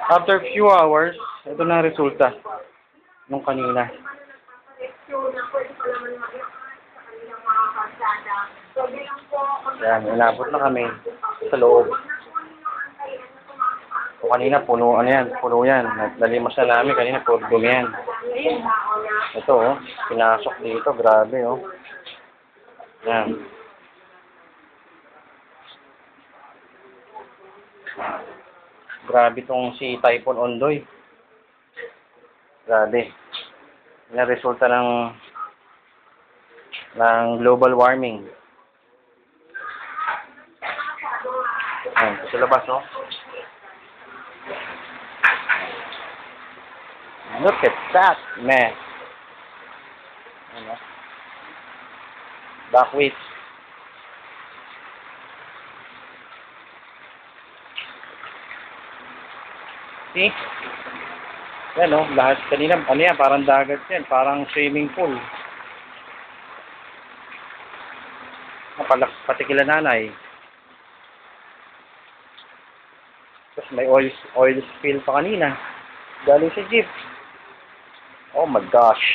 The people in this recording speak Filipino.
After few hours, ito na ang resulta nung kanina. Yan, inabot na kami sa loob. So, kanina puno, ano yan, puno yan. Nalimas na namin, kanina puro dumi yan. Ito, oh, pinasok dito, grabe, oh. Yan. Grabe tong si Typhoon Ondoy. Grabe. Yan ang resulta ng global warming. Ayan, sa labas, oh. Look at that, man. Ano? Buckwheat. See? Yan, oh, lahat kanina, ano yan, parang dagat yan, parang swimming pool. Pati kila nanay. Tapos may oil spill pa kanina. Galing sa jeep. Oh my gosh.